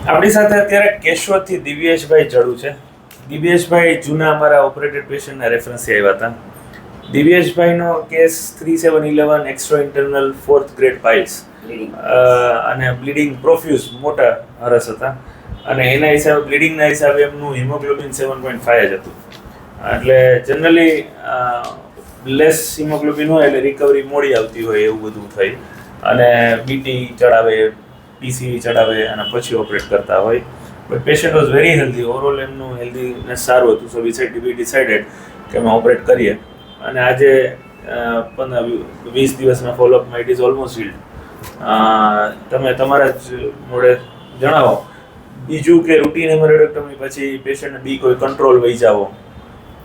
આપણી સાથે અત્યારે કેશોદથી દિવ્યેશભાઈ જડુ છે. દિવ્યેશભાઈ જૂના અમારા ઓપરેટેડ પેશન્ટના રેફરન્સથી આવ્યા હતા. દિવ્યેશભાઈનો case 3711 extra internal 4th grade piles અને બ્લીડિંગ પ્રોફ્યુઝ મોટા હરસ હતા અને એના હિસાબે બ્લીડિંગના હિસાબે એમનું હિમોગ્લોબિન 7.5 જ હતું. એટલે જનરલી લેસ હિમોગ્લોબિન હોય એટલે રિકવરી મોડી આવતી હોય એવું બધું થઈ અને બીટી ચડાવે, પીસી ચડાવે અને પછી ઓપરેટ કરતા હોય. But patient was very healthy. Overall એમનું હેલ્ધીનેસ સારું હતું. સો વી ડિસાઇડેડ કે અમે ઓપરેટ કરીએ અને આજે 20 દિવસના ફોલોઅપમાં ઇટ ઇઝ ઓલમોસ્ટ હીલ્ડ. તમે તમારા જ મોડે જણાવો બીજું કે રૂટીન હેમરોઇડેક્ટોમી પછી પેશન્ટને બી કોઈ કંટ્રોલ વહી જાવો,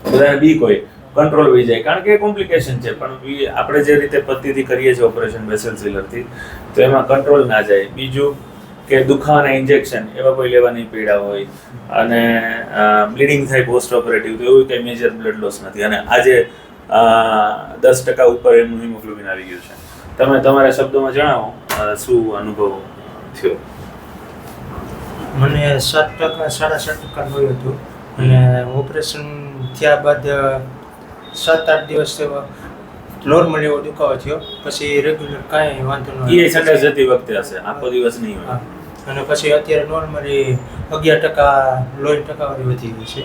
બધાને બી કોઈ કંટ્રોલ વહી જાય કારણ કે એ કોમ્પ્લિકેશન છે, પણ આપણે જે રીતે પદ્ધતિ કરીએ છીએ ઓપરેશન બેસલ સિલરથી તો એમાં કંટ્રોલ ના જાય. બીજું કે દુખાવાના ઇન્જેક્શન એવા કોઈ લેવાની પીડા હોય અને બ્લીડિંગ થાય પોસ્ટ ઓપરેટિવ તો એવું કંઈ મેજર બ્લડ લોસ નથી અને આજે 10% ઉપર એમનું હિમોગ્લોબિન આવી ગયું છે. તમે તમારા શબ્દોમાં જણાવો શું અનુભવ થયો? મને 7% 7.5% મળ્યું હતું અને ઓપરેશન થયા બાદ 7-8 દિવસ નોર્મલ એવો દુખાવો થયો. પછી રેગ્યુલર કાંઈ વાંધો ન એ સંડાસ જતી વખતે હશે, આખો દિવસ નહીં હોય. અને પછી અત્યારે નોર્મલી 11% લોહી ટકાવારી વધી ગઈ છે.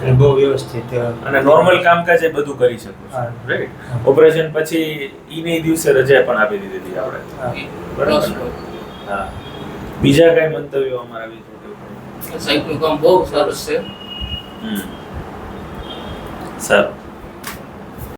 અને બહુ વ્યવસ્થિત અને નોર્મલ કામકાજ એ બધું કરી શકો છો, રાઈટ? ઓપરેશન પછી ઈ દિવસે રજા પણ આપી દીધી હતી આપણે, બરાબર ને? હા. બીજા કઈ મંતવ્યો અમારા વિશે? સાહેબનું કામ બહુ સરસ છે. સારું.